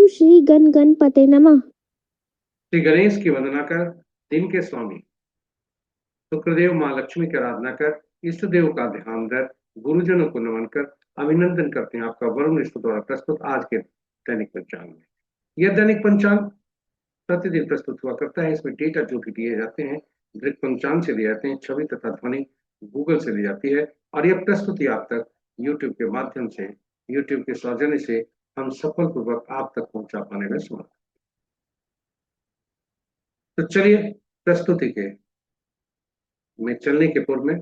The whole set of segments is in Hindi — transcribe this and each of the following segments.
ओम श्री गण गणपते नमः। श्री गणेश की वंदना कर, दिन के स्वामी शुक्रदेव माँ लक्ष्मी की आराधना कर, इष्ट देव का ध्यान कर, गुरुजनों को नमन कर अभिनंदन करते हैं आपका वरुण ऋषि द्वारा प्रस्तुत आज के दैनिक पंचांग में। यह दैनिक पंचांग प्रतिदिन प्रस्तुत हुआ करता है। इसमें डेटा जो भी दिए जाते हैं दृक पंचांग से दिए जाते हैं, छवि तथा ध्वनि गूगल से दी जाती है और यह प्रस्तुति आप तक यूट्यूब के माध्यम से, यूट्यूब के सौजन्य से हम सफल पूर्वक आप तक पहुंचा पाने में समर्थ। तो चलिए प्रस्तुति के में चलने के पूर्व में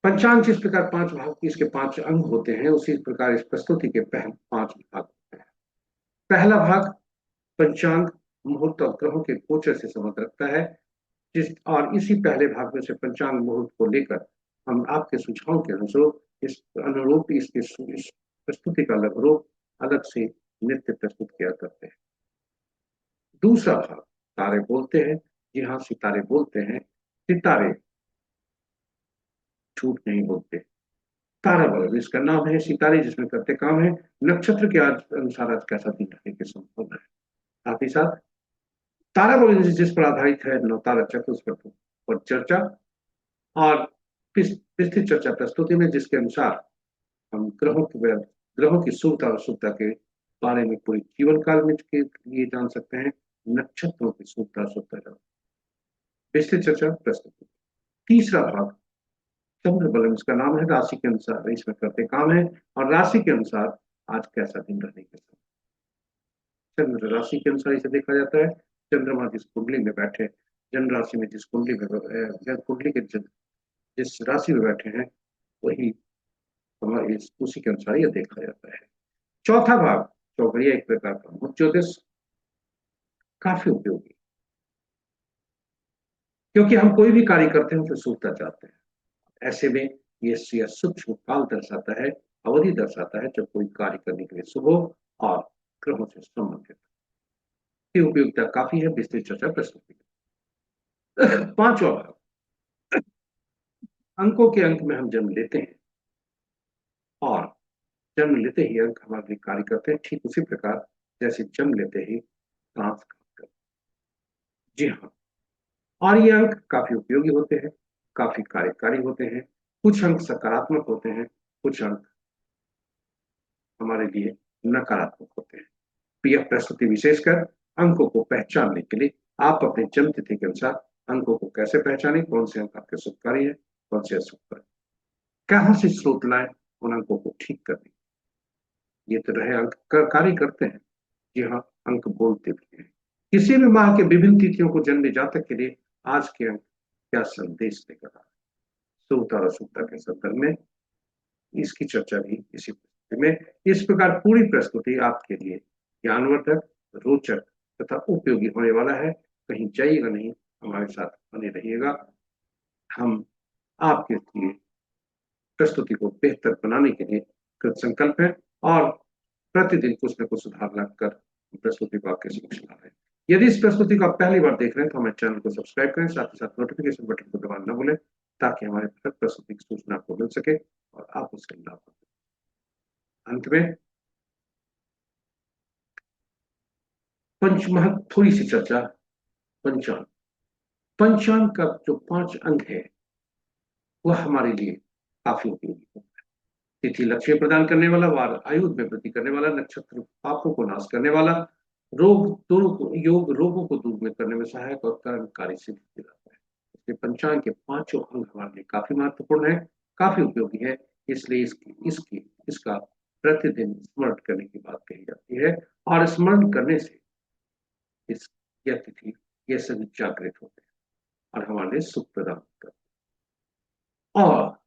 पंचांग जिस प्रकार पांच भाग की इसके पांच अंग होते हैं, उसी प्रकार इस प्रस्तुति के पहले पांच भाग होते हैं। पहला भाग पंचांग मुहूर्त और ग्रहों के गोचर से संबंध रखता है, जिस और इसी पहले भाग में से पंचांग मुहूर्त को लेकर हम आपके सुझाव के अनुसार इस अनुरूप इसके इस प्रस्तुति का अलग रूप अलग से नित्य प्रस्तुत किया करते हैं। दूसरा भाग तारे बोलते हैं। जी हाँ, सितारे बोलते हैं। सितारे झूठ नहीं बोलते। तारा बल्ब इसका नाम है, सितारे जिसमें करते काम है। नक्षत्र के आज अनुसार आज कैसा दिन रहने की संभावना है। साथ ही साथ तारा बल्ब जिस पर आधारित है नवतारा चक्र उस पर चर्चा और विस्तृत चर्चा प्रस्तुति में, जिसके अनुसार हम ग्रहों की शुभता और अशुभता के बारे में पूरे जीवन काल में के लिए जान सकते हैं। नक्षत्रों की शुभता अशुभता विस्तृत चर्चा प्रस्तुति। तीसरा भाग चंद्र बलम इसका नाम है, राशि के अनुसार इसमें करते काम है और राशि के अनुसार आज कैसा दिन रहने के साथ चंद्र राशि के अनुसार इसे देखा जाता है। चंद्रमा जिस कुंडली में बैठे, जन्म राशि में जिस कुंडली में कुंडली के जिस राशि में बैठे हैं वही हमारे उसी के अनुसार यह देखा जाता है। चौथा भाग चौघड़िया एक प्रकार का मुख्य ज्योतिष, काफी उपयोगी, क्योंकि हम कोई भी कार्य करते हैं तो सूखता चाहते हैं। ऐसे में ये सूक्ष्म काल दर्शाता है, अवधि दर्शाता है जब कोई कार्य करने के लिए शुभ हो और ग्रहों से संबंधित की उपयोगिता काफी है। विस्तृत चर्चा प्रस्तुति। पांचवा भाग अंकों के अंक में हम जन्म लेते हैं और जन्म लेते ही अंक हमारे लिए कार्य करते हैं, ठीक उसी प्रकार जैसे जन्म लेते ही सांस करते हैं। जी हाँ, और ये अंक काफी उपयोगी होते हैं, काफी कार्यकारी होते हैं। कुछ अंक सकारात्मक होते हैं, कुछ अंक हमारे लिए नकारात्मक होते हैं। यह प्रस्तुति विशेषकर अंकों को पहचानने के लिए आप अपने जन्म तिथि के अनुसार अंकों को कैसे पहचानें, कौन से अंक आपके शुभकारी है, कौन से अशुभकारी, कहां से स्रोत लाए उन अंकों को ठीक करने। ये तो रहे अंक कार्य करते हैं। जी हाँ, अंक बोलते भी हैं। किसी भी माह के विभिन्न तिथियों को जन्मे जातक के लिए आज के अंक क्या संदेश लेकर आ रहे हैं, शुभता और अशुभता के संदर्भ में इसकी चर्चा भी इसी प्रस्तुति में। इस प्रकार पूरी प्रस्तुति आपके लिए ज्ञानवर्धक, रोचक तथा उपयोगी होने वाला है। कहीं जाइएगा नहीं, हमारे साथ बने रहिएगा। हम आपके लिए प्रस्तुति को बेहतर बनाने के लिए कृत संकल्प है और प्रतिदिन कुछ न कुछ सुधार लाकर प्रस्तुति को आपके समक्ष ला रहे हैं। यदि इस प्रस्तुति को आप पहली बार देख रहे हैं तो हमारे चैनल को सब्सक्राइब करें, साथ ही साथ नोटिफिकेशन बटन को दबाना न भूलें, ताकि हमारे हर प्रस्तुति की सूचना आपको मिल सके और आप उसके लाभ। अंत में पंचमहत थोड़ी सी चर्चा। पंचांग पंचांग का जो पांच अंग है वह हमारे लिए काफी उपयोगी है। तिथि लक्ष्य प्रदान करने वाला, वार आयु में वृद्धि करने वाला, नक्षत्र पापों को नाश करने वाला, रोग दोनों को योग रोगों को दूर में करने में सहायक और कर्मकारी सिद्ध दिलाता है। इसलिए पंचांग के पांचों अंग हमारे लिए काफी महत्वपूर्ण है, काफी उपयोगी है। इसलिए इसका प्रतिदिन स्मरण करने की बात कही जाती है और स्मरण करने से इस यह तिथि ये सभी जागृत होते हैं और हमारे लिए सुख प्रदान करते हैं। और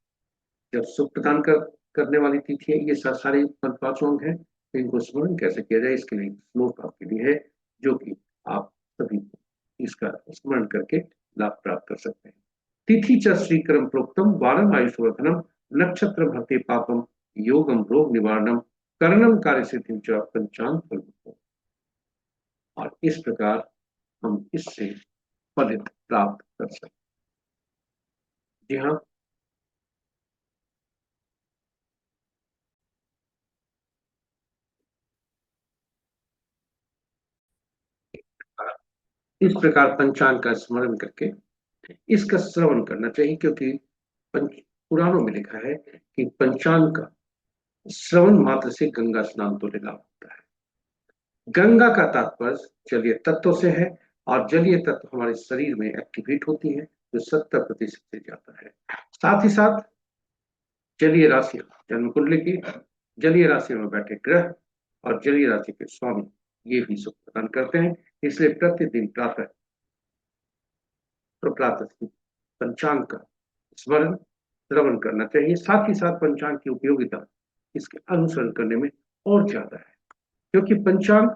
जब सुख प्रदान करने वाली तिथि है, ये सारे पांचों अंग हैं, तो इनको स्मरण कैसे किया जाए इसके लिए श्लोक आपके लिए है, जो कि आप सभी इसका स्मरण करके लाभ प्राप्त कर सकते हैं। तिथि च श्रीकरम प्रोक्तम वारम आयुष्वर्धनम, नक्षत्र भक्ति पापम, योगम रोग निवारणम, करणम कार्य सिद्धि च पंचांग फल। और इस प्रकार हम इससे फलित प्राप्त कर सकते हैं। जी हाँ, इस प्रकार पंचांग का स्मरण करके इसका श्रवण करना चाहिए, क्योंकि पुराणों में लिखा है कि पंचांग का श्रवण मात्र से गंगा स्नान तो लाभ होता है। गंगा का तात्पर्य जलीय तत्व से है, और जलीय तत्व हमारे शरीर में एक्टिवेट होती है, जो 70% से ज्यादा है। साथ ही साथ जलीय राशि जन्म कुंडली की जलीय राशि में बैठे ग्रह और जलीय राशि के स्वामी ये भी सुख प्रदान करते हैं। इसलिए प्रतिदिन प्रातः पंचांग का स्मरण श्रवण करना चाहिए। साथ ही साथ पंचांग की उपयोगिता इसके अनुसरण करने में और ज्यादा है, क्योंकि पंचांग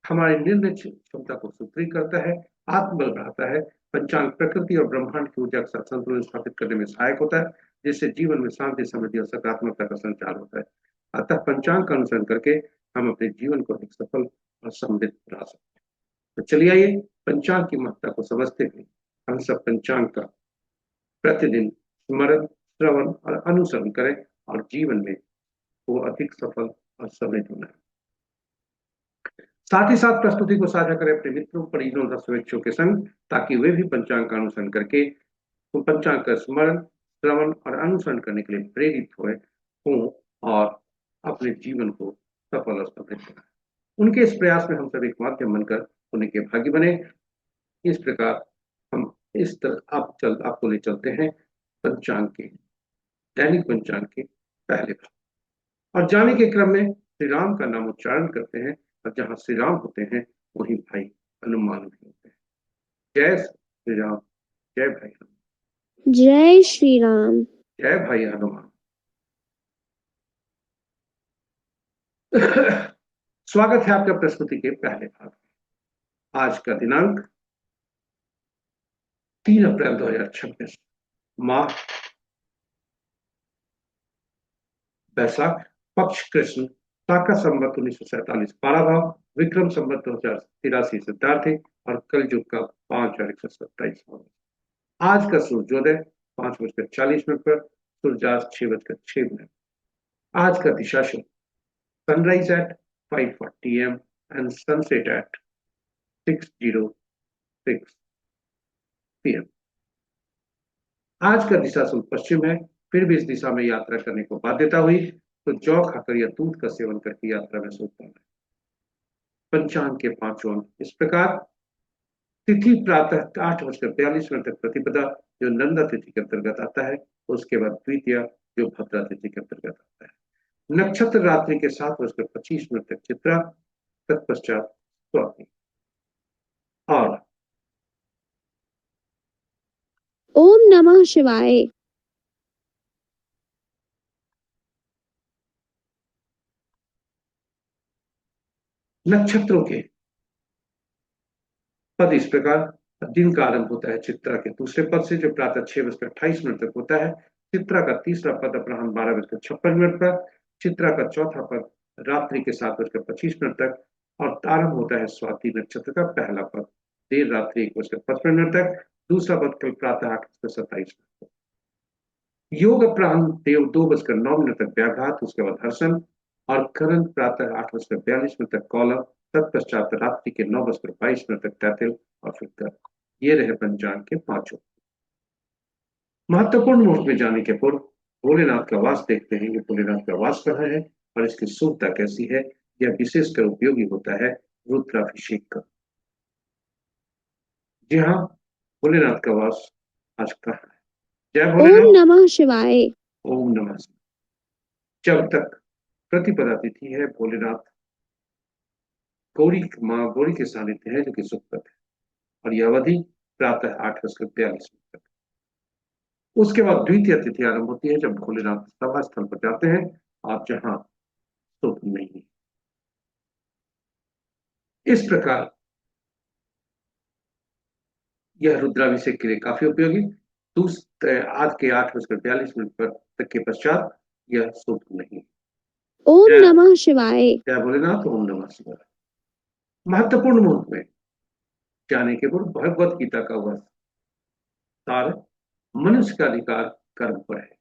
हमारे निर्णय क्षमता को सुदृढ़ करता है, आत्मबल बढ़ाता है। पंचांग प्रकृति और ब्रह्मांड की ऊर्जा के साथ संतुलन स्थापित करने में सहायक होता है, जिससे जीवन में शांति, समृद्धि और सकारात्मकता का संचार होता है। अतः पंचांग का अनुसरण करके हम अपने जीवन को एक सफल और समृद्ध बना सकते हैं। तो चलिए आइए पंचांग की महत्ता को समझते हुए हम सब पंचांग का प्रतिदिन स्मरण, श्रवण और अनुसरण करें, और जीवन में वो अधिक सफल और समृद्ध बनाए। साथ ही साथ प्रस्तुति को साझा करें अपने मित्रों, परिजनों तथा शुभेच्छुओं के संग, ताकि वे भी पंचांग का अनुसरण करके पंचांग का स्मरण, श्रवण और अनुसरण करने के लिए प्रेरित हों और अपने जीवन को सफल और समृद्ध बनाएं। उनके इस प्रयास में हम सब एक माध्यम बनकर उन्हीं के भागी बने। इस प्रकार हम इस तरह आपको ले चलते हैं पंचांग के दैनिक पंचांग के पहले भाग, और जाने के क्रम में श्री राम का नाम उच्चारण करते हैं, और जहां श्री राम होते हैं वहीं भाई हनुमान भी होते हैं। जय श्री राम, जय भाई हनुमान। जय श्री राम। जय भाई हनुमान। स्वागत है आपका प्रस्तुति के पहले भाग में। आज का दिनांक 3 अप्रैल 2026, माह बैसाख, पक्ष कृष्ण, शाका संवत 1947 पाराभाव, विक्रम संवत 2083 सिद्धार्थी, और कलयुग का 5127 आज का सूर्योदय 5:40 पर, सूर्यास्त 6:06। आज का दिशाशुल sunrise at 5:40 AM and sunset at 6:06 PM। आज का दिशाशुल पश्चिम है, फिर भी इस दिशा में यात्रा करने को बाध्यता हुई तो जौ खाकर या दूध का सेवन करके यात्रा में शुभ है। पंचांग के 5 अंक इस प्रकार। तिथि प्रातः 8:42 तक प्रतिपदा, जो नंदा तिथि के अंतर्गत आता है। उसके बाद द्वितीय, जो भद्रा तिथि के अंतर्गत आता है। नक्षत्र रात्रि के 7:25 तक चित्रा, तत्पश्चात स्वाति। और ओम नमः शिवाय। नक्षत्रों के पद इस प्रकार। दिन का आरंभ होता है चित्रा के दूसरे पद से, जो प्रातः 6:28 तक होता है। चित्रा का तीसरा पद अपराह्न 12:56 पर। चित्रा का चौथा पद रात्रि के 7:25 तक, और आरंभ होता है स्वाति नक्षत्र का पहला पद देर रात्रि 1:55 तक। दूसरा पद कल प्रातः 8:27 तक। योग अपराह्न देव 2:09 तक व्याघात, उसके बाद हर्षण, और करण प्रातः 8:42 तक कौलव, तत्पश्चात रात्रि के 9:22 तक तैतिल, और फिर कर। ये रहे पंचांग के 5 महत्वपूर्ण मुहूर्त में जाने के पूर्व भोलेनाथ का वास देखते हैं। ये भोलेनाथ का वास कहाँ है और इसकी शुभता कैसी है, यह विशेषकर उपयोगी होता है रुद्राभिषेक का। जी हाँ, भोलेनाथ का वास आज कहाँ है? जय ओम भोलेनाथ। नमः शिवाय। ओम नमः शिवाय। जब तक प्रतिपदा तिथि है, भोलेनाथ गौरी माँ गौरी के सानिध्य है, जो कि सुखप्रद है, और यह अवधि प्रातः 8:42 तक। उसके बाद द्वितीय तिथि आरंभ होती है, जब भोलेनाथ सभा स्थल पर जाते हैं, आप जहां सुख नहीं है। इस प्रकार यह रुद्राभिषेक के लिए काफी उपयोगी। आज के 8:42 पर तक के पश्चात यह शुभ नहीं। ओम जय नमः शिवाय। जय भोलेनाथ। ओम नमः शिवाय। महत्वपूर्ण मुहूर्त में जाने के पूर्व भगवत गीता का वह सार, मनुष्य का अधिकार कर्म पर है।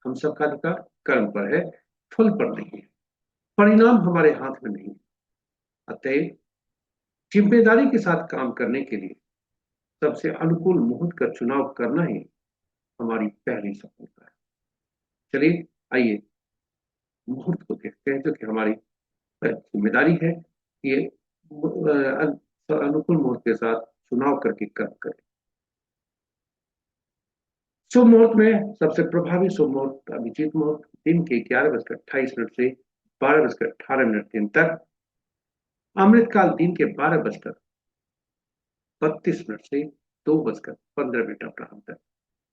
हम सबका अधिकार कर्म पर है, फल पर नहीं है। परिणाम हमारे हाथ में नहीं है। अतएव जिम्मेदारी के साथ काम करने के लिए सबसे अनुकूल मुहूर्त का चुनाव करना ही हमारी पहली सफलता है। चलिए आइए मुहूर्त को देखते हैं, जो कि हमारी जिम्मेदारी है कि अनुकूल मुहूर्त के साथ चुनाव करके कर्म करें। शुभ मुहूर्त में सबसे प्रभावी शुभ मुहूर्त अभिजीत मुहूर्त दिन के 11:28 से 12:18 तक। अमृतकाल दिन के 12:32 से 2:15 अपराह्न तक।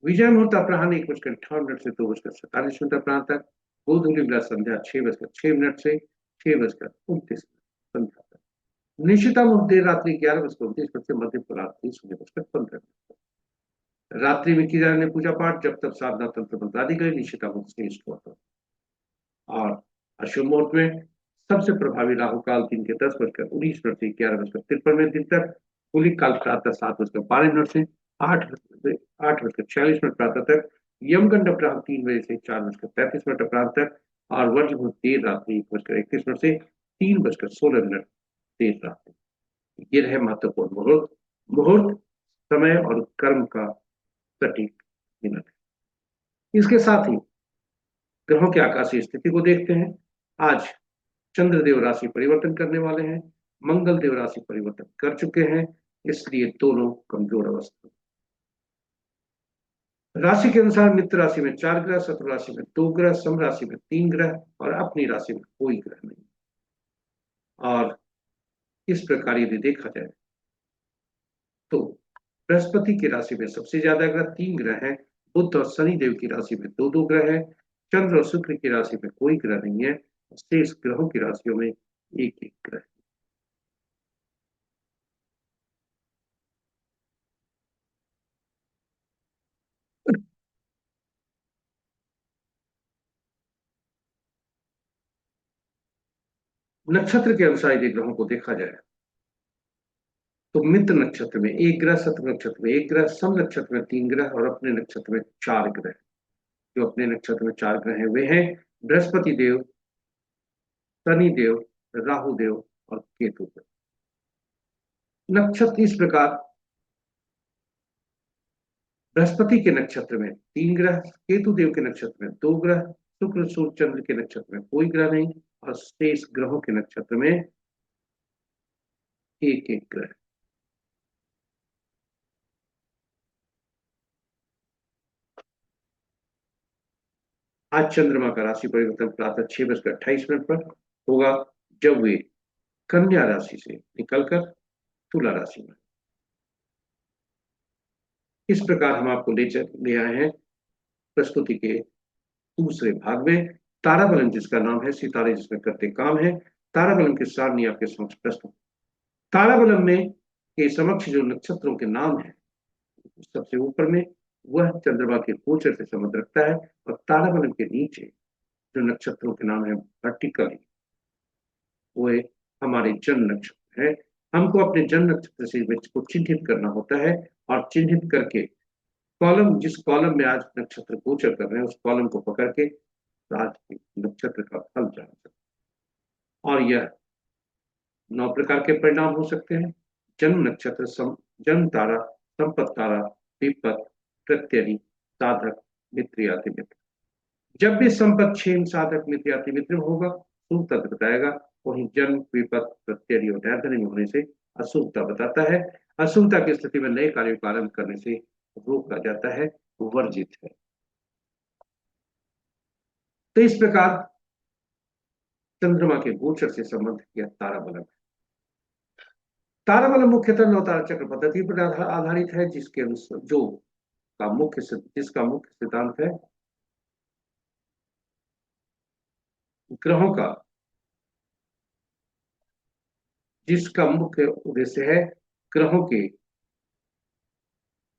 विजय मुहूर्त अपराह्न 1:58 से 2:47 अपराह्न तक। गोधूली बेला संध्या 6:06 से 6:29 संध्या तक। निशिता मुहूर्त देर रात्रि 11:29 से मध्य रात्रि 0:15 तक। रात्रि में की जाने पूजा पाठ जब तक साधना तंत्र मंत्र आदि गए निशिता मुहूर्त श्रेष्ठ होता। और अशुभ मुहूर्त में सबसे प्रभावी राहु काल दिन के 10:19 से 11:53 तक। कुलिक काल प्रातः 7:12 से 8:46 प्रातः तक। यमगंड अपराह्न 3 बजे से 4:35 अपराह्न तक। और वर्ज मुहूर्त देर रात्रि 1:31 से 3:16 देर रात्रि। ये रहे महत्वपूर्ण मुहूर्त। मुहूर्त समय और कर्म का सटीक मिलन है। इसके साथ ही ग्रहों की आकाशीय स्थिति को देखते हैं। आज चंद्रदेव राशि परिवर्तन करने वाले हैं, मंगल देव राशि परिवर्तन कर चुके हैं, इसलिए दोनों कमजोर अवस्था। राशि के अनुसार मित्र राशि में 4 ग्रह, शत्रु राशि में 2 ग्रह, सम राशि में 3 ग्रह और अपनी राशि में कोई ग्रह नहीं। और इस प्रकार यदि देखा जाए तो बृहस्पति की राशि में सबसे ज्यादा ग्रह 3 ग्रह हैं। बुध और शनि देव की राशि में 2-2 ग्रह है। चंद्र और शुक्र की राशि में कोई ग्रह नहीं है। शेष ग्रहों की राशियों में एक एक ग्रह। नक्षत्र के अनुसार यदि ग्रहों को देखा जाए तो मित्र नक्षत्र में एक ग्रह, शत्रु नक्षत्र में एक ग्रह, सम नक्षत्र में 3 ग्रह और अपने नक्षत्र में 4 ग्रह। जो अपने नक्षत्र में 4 ग्रह हैं वे हैं बृहस्पति देव, शनि देव, राहु देव और केतु देव। नक्षत्र इस प्रकार बृहस्पति के नक्षत्र में 3 ग्रह, केतु देव के नक्षत्र में 2 ग्रह, शुक्र सूर्य चंद्र के नक्षत्र में कोई ग्रह नहीं और शेष ग्रहों के नक्षत्र में एक एक ग्रह। आज चंद्रमा का राशि परिवर्तन प्रातः 6:28 पर होगा, जब वे कन्या राशि से निकलकर तुला राशि में। इस प्रकार हम आपको ले आए हैं प्रस्तुति के दूसरे भाग में। ताराबलम जिसका नाम है, सितारे जिसमें करते काम है, ताराबलम के सारणी आपके समक्ष प्रस्तुत। ताराबलम में के समक्ष जो नक्षत्रों के नाम है, सबसे ऊपर में वह चंद्रमा के गोचर से संबंध रखता है और ताराबलम के नीचे जो नक्षत्रों के नाम है वर्टिकली वो हमारे जन्म नक्षत्र है। हमको अपने जन्म नक्षत्र से को चिन्हित करना होता है और चिन्हित करके कॉलम, जिस कॉलम में आज नक्षत्र गोचर कर रहे हैं उस कॉलम को पकड़ के आज नक्षत्र का फल जान सकते हैं। और यह 9 प्रकार के परिणाम हो सकते हैं। जन्म नक्षत्र, जन्म तारा, संपत तारा, विपत, प्रत्ययी, साधक, मित्र, अति मित्र। जब भी संपत, क्षेम, साधक, मित्र, अति मित्र होगा शुभ तत्व बताएगा। वहीं जन्म, विपत, प्रत्ययी और नैर्धन्य होने से अशुभता बताता है। अशुभता की स्थिति में नए कार्य को आरंभ करने से रोका जाता है, वर्जित है। तो इस प्रकार चंद्रमा के गोचर से संबंध किया ताराबलम। ताराबलम मुख्यतः नवतारा चक्र पद्धति पर आधारित है, जिसके जो जिसका मुख्य सिद्धांत है ग्रहों का, जिसका मुख्य उद्देश्य है ग्रहों के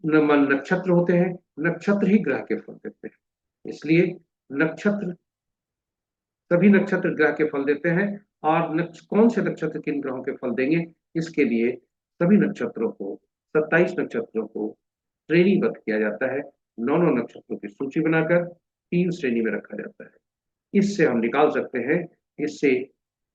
नक्षत्र होते हैं, नक्षत्र ही ग्रह के फल देते हैं। इसलिए नक्षत्र, सभी नक्षत्र ग्रह के फल देते हैं। और कौन से नक्षत्र किन ग्रहों के फल देंगे, इसके लिए सभी नक्षत्रों को, 27 नक्षत्रों को श्रेणीबद्ध किया जाता है। 9 नक्षत्रों की सूची बनाकर 3 श्रेणी में रखा जाता है। इससे हम निकाल सकते हैं, इससे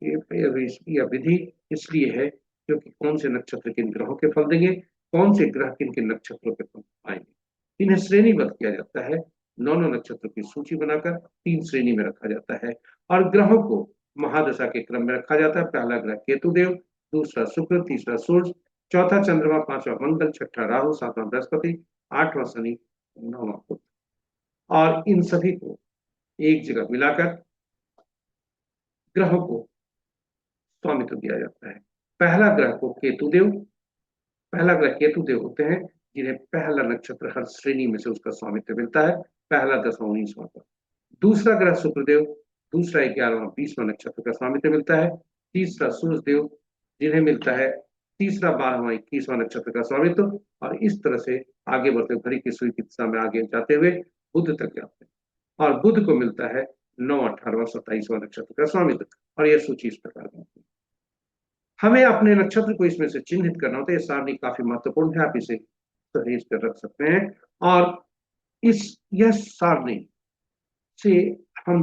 यह विधि इसलिए है क्योंकि कौन से नक्षत्र किन ग्रहों के फल देंगे, कौन से ग्रह किन किन नक्षत्रों के फल आएंगे। इन्हें श्रेणीबद्ध किया जाता है, 9 नक्षत्रों की सूची बनाकर 3 श्रेणी में रखा जाता है और ग्रहों को महादशा के क्रम में रखा जाता है। पहला ग्रह केतुदेव, दूसरा शुक्र, तीसरा सूर्य, चौथा चंद्रमा, पांचवा मंगल, छठा राहु, सातवां बृहस्पति, आठवां शनि, नौवां बुध। और इन सभी को एक जगह मिलाकर ग्रहों को स्वामित्व दिया जाता है। पहला ग्रह को केतुदेव, पहला ग्रह केतुदेव होते हैं जिन्हें पहला नक्षत्र हर श्रेणी में से उसका स्वामित्व मिलता है, पहला, 10वां, 19वां का। दूसरा ग्रह शुक्रदेव, दूसरा, 11वां, 20वां नक्षत्र का स्वामित्व मिलता है। तीसरा सूर्यदेव, जिन्हें मिलता है तीसरा, 12वां, 21वां नक्षत्र का स्वामित्व। और इस तरह से आगे बढ़ते घड़ी की सुई की दिशा में आगे जाते हुए बुध तक जाते हैं और बुध को मिलता है 9, 18वां, 27वां नक्षत्र का स्वामित्व। और यह सूची इस प्रकार बनती है। हमें अपने नक्षत्र को इसमें से चिन्हित करना होता है। यह सारणी काफी महत्वपूर्ण है, आप इसे सहेज कर रख सकते हैं। और यह सारणी से हम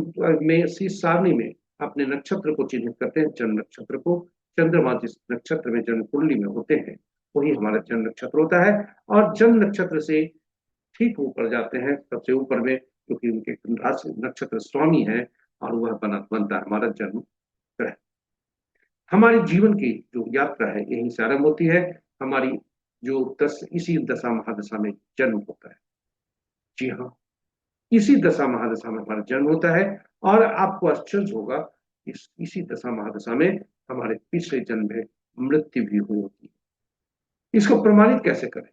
इस सारणी में अपने नक्षत्र को चिन्हित करते हैं, जन्म नक्षत्र को। चंद्रमा जिस नक्षत्र में जन्म कुंडली में होते हैं वही हमारा जन्म नक्षत्र होता है। और जन्म नक्षत्र से ठीक ऊपर जाते हैं, सबसे ऊपर में, क्योंकि उनके राशि नक्षत्र स्वामी है और वह बनता है हमारा जन्म ग्रह। हमारी जीवन की जो यात्रा है यहीं से आरंभ होती है। हमारी जो इसी दशा महादशा में जन्म होता है। जी हाँ, इसी दशा महादशा में हमारा जन्म होता है। और आपको आश्चर्य होगा, इसी दशा महादशा में हमारे पिछले जन्म में मृत्यु भी हुई होती है। इसको प्रमाणित कैसे करें?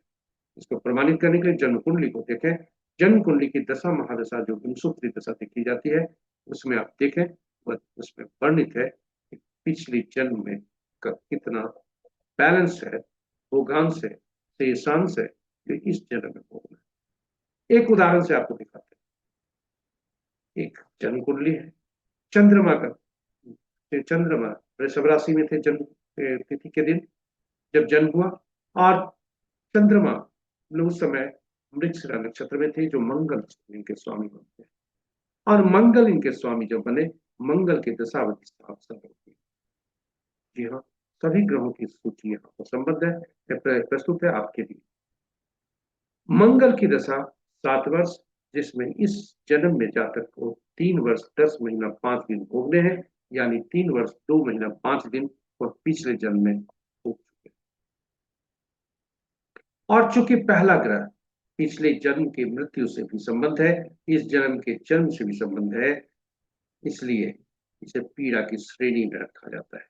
इसको प्रमाणित करने के लिए जन्म कुंडली को देखें। जन्म कुंडली की दशा महादशा जो गुणसूत्री दशा देखी जाती है, उसमें आप देखें, उसमें वर्णित है कि पिछले जन्म में कितना बैलेंस है, भोगांश है, शेषांश है, जो इस जन्म में भोगना है। एक उदाहरण से आपको दिखाते हैं। एक जन्म कुंडली है, चंद्रमा का, चंद्रमा वृषभ राशि में थे जन्म तिथि के दिन जब जन्म हुआ। और चंद्रमा उस समय मृगशिरा नक्षत्र में थे, जो मंगल इनके स्वामी बनते हैं। और मंगल इनके स्वामी जब बने, मंगल के दशावधि स्थापना होती है। जी हाँ, सभी ग्रहों की सूची यहाँ पर संबद्ध है, प्रस्तुत है आपके लिए। मंगल की दशा 7 वर्ष, जिसमें इस जन्म में जातक को 3 वर्ष 10 महीना 5 दिन भोगने हैं, यानी 3 वर्ष 2 महीना 5 दिन वह पिछले जन्म में भोग चुके। और चूंकि पहला ग्रह पिछले जन्म की मृत्यु से भी संबंध है, इस जन्म के जन्म से भी संबंध है, इसलिए इसे पीड़ा की श्रेणी में रखा जाता है।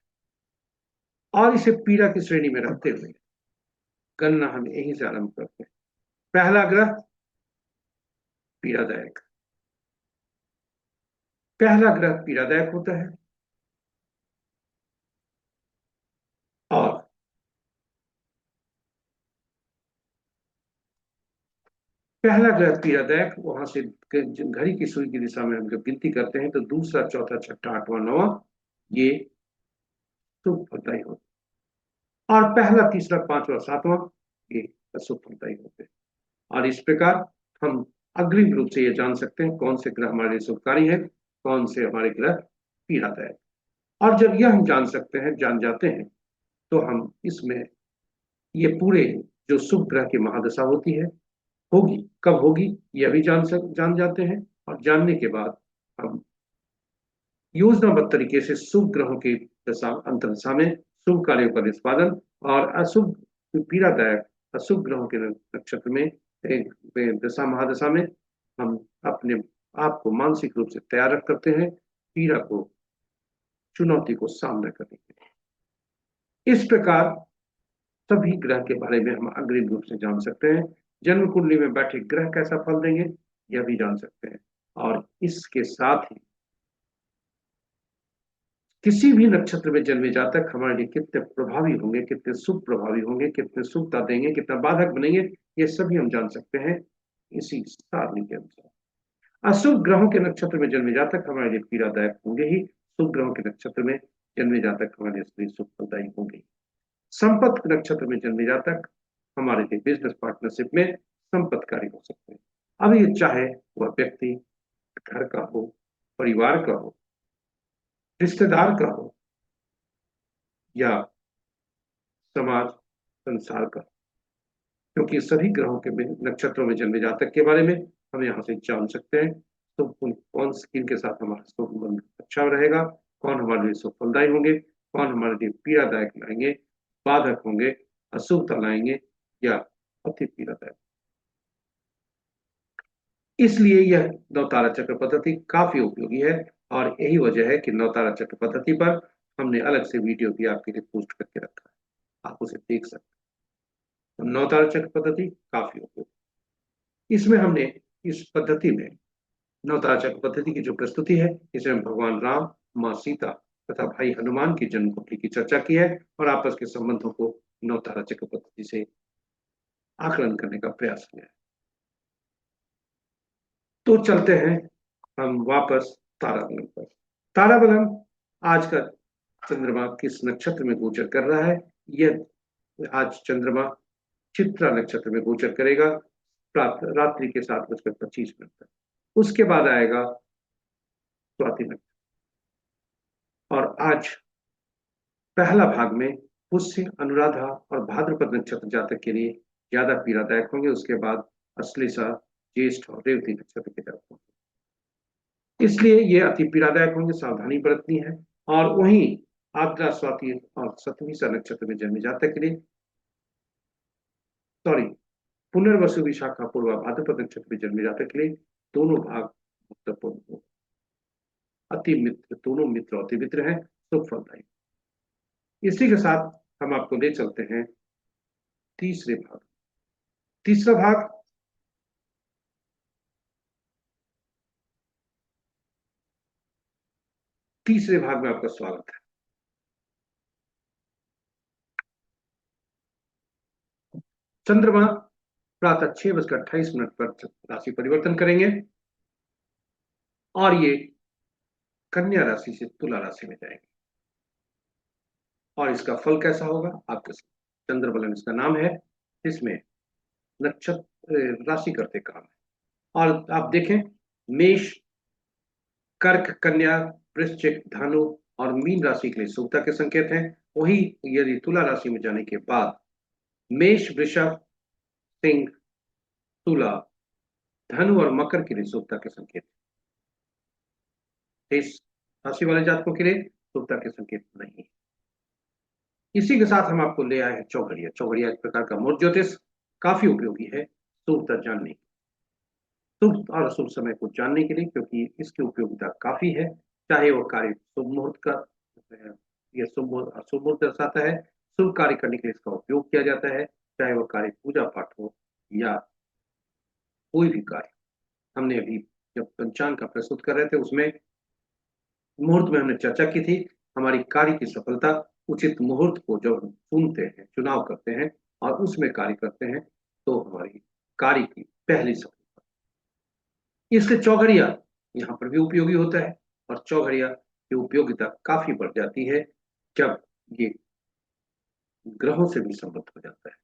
और इसे पीड़ा की श्रेणी में रखते हुए गणना हम यहीं से आरंभ करते हैं। पहला ग्रह पीड़ादायक, पहला ग्रह पीड़ादायक होता है। और पहला ग्रह पीड़ादायक, वहां से घड़ी की सुई की दिशा में हम जब गिनती करते हैं तो दूसरा, चौथा, छठा, आठवां, नौवां, ये शुभ फलदायी होते हैं। और पहला, तीसरा, पांचवा, सातवां, ये अशुभ फलदायी होते हैं। और इस प्रकार हम अग्रिम रूप से ये जान सकते हैं कौन से ग्रह हमारे लिए शुभकारी है, कौन से हमारे ग्रह पीड़ादायक। और जब यह हम जान सकते हैं, जान जाते हैं, तो हम इसमें ये पूरे जो शुभ ग्रह की महादशा होती है, होगी कब होगी यह भी जान जाते हैं। और जानने के बाद हम योजनाबद्ध तरीके से शुभ ग्रहों की दशा अंतर्दशा में शुभ कार्यों का निष्पादन और अशुभ पीड़ादायक अशुभ ग्रहों के नक्षत्र में दशा महादशा में हम अपने आप को मानसिक रूप से तैयार रख करते हैं पीड़ा को, चुनौती को सामना करने के लिए। इस प्रकार सभी ग्रह के बारे में हम अग्रिम रूप से जान सकते हैं। जन्म कुंडली में बैठे ग्रह कैसा फल देंगे यह भी जान सकते हैं। और इसके साथ ही किसी भी नक्षत्र में जन्मे जातक हमारे लिए कितने प्रभावी होंगे, कितने शुभ प्रभावी होंगे, कितने शुभता देंगे, कितना बाधक बनेंगे, ये सभी हम जान सकते हैं इसी सारणी के अनुसार। अशुभ ग्रहों के नक्षत्र में जन्मे जातक हमारे लिए पीड़ादायक होंगे ही, शुभ ग्रहों के नक्षत्र में जन्मे जातक हमारे लिए सुख फलदायी होंगे। संपत्ति नक्षत्र में जन्मे जातक हमारे लिए बिजनेस पार्टनरशिप में संपत्तिकारी हो सकते हैं। अब ये चाहे वह व्यक्ति घर का हो, परिवार का हो, रिश्तेदार का हो, या समाज, संसार का, क्योंकि सभी ग्रहों के नक्षत्रों में जन्मे जातक के बारे में हम यहाँ से जान सकते हैं। तो कौन किन के साथ हमारा संबंध अच्छा रहेगा, कौन हमारे लिए सुफलदायी होंगे, कौन हमारे लिए पीड़ादायक लाएंगे, बाधक होंगे, अशुभता लाएंगे या अति पीड़ादायक। इसलिए यह नवतारा चक्र पद्धति काफी उपयोगी है और यही वजह है कि नवतारा चक्र पद्धति पर हमने अलग से वीडियो भी आपके लिए पोस्ट करके रखा है, आप उसे देख सकते हैं। तो नवतारा चक्र पद्धति काफी उपयोगी। इसमें हमने इस पद्धति में नवतारा चक्र पद्धति की जो प्रस्तुति है, इसमें भगवान राम, माँ सीता तथा भाई हनुमान की जन्म कुंडली की चर्चा की है और आपस के संबंधों को नवतारा चक्र पद्धति से आकलन करने का प्रयास किया है। तो चलते हैं हम वापस ताराबलम पर। ताराबलम आज का चंद्रमा किस नक्षत्र में गोचर कर रहा है, यह आज चंद्रमा चित्रा नक्षत्र में गोचर करेगा रात्रि के 7:25 तक। उसके बाद आएगा स्वाति नक्षत्र और आज पहला भाग में पुष्य, अनुराधा और भाद्रपद नक्षत्र जातक के लिए ज्यादा पीड़ादायक होंगे। उसके बाद अश्लेषा, ज्येष्ठ और रेवती नक्षत्र के जातक होंगे, इसलिए ये अति पीड़ादायक होंगे, सावधानी बरतनी है। और वहीं आद्रा, स्वाति और सतविसा नक्षत्र में जन्मे जातक के लिए पुनर्वसु, विशाखा, पूर्वा, भाद्रपद नक्षत्र में जन्मे जातक के लिए दोनों भाग महत्वपूर्ण हो। अति मित्र, दोनों मित्र अति मित्र हैं, सुख फलदायी। इसी के साथ हम आपको ले चलते हैं तीसरे भाग। तीसरा भाग तीसरे भाग में आपका स्वागत है। चंद्रमा प्रातः 6:28 पर राशि परिवर्तन करेंगे और ये कन्या राशि से तुला राशि में जाएंगे। और इसका फल कैसा होगा आपके चंद्रबलन इसका नाम है, इसमें नक्षत्र राशि करते काम है। और आप देखें, मेष, कर्क, कन्या, वृश्चिक, धनु और मीन राशि के लिए शुभता के संकेत हैं। वही यदि तुला राशि में जाने के बाद मेष, वृषभ, सिंह, तुला, धनु और मकर के लिए शुभता के संकेत, इस राशि वाले जातकों के लिए शुभता के संकेत नहीं है। इसी के साथ हम आपको ले आए हैं चौघड़िया। चौघड़िया एक प्रकार का मूर्त ज्योतिष, काफी उपयोगी है शुभता जानने, शुभ और अशुभ समय को जानने के लिए, क्योंकि इसकी उपयोगिता काफी है। चाहे वो कार्य शुभ मुहूर्त का या शुभ अशुभ मुहूर्त दर्शाता है, शुभ कार्य करने के लिए इसका उपयोग किया जाता है, चाहे वो कार्य पूजा पाठ हो या कोई भी कार्य। हमने अभी जब पंचांग का प्रस्तुत कर रहे थे उसमें मुहूर्त में हमने चर्चा की थी, हमारी कार्य की सफलता उचित मुहूर्त को जब हम चुनते हैं, चुनाव करते हैं और उसमें कार्य करते हैं तो हमारी कार्य की पहली सफलता। इसलिए चौघड़िया यहाँ पर भी उपयोगी होता है और चौघड़िया की उपयोगिता काफी बढ़ जाती है जब ये ग्रहों से भी संबद्ध हो जाता है।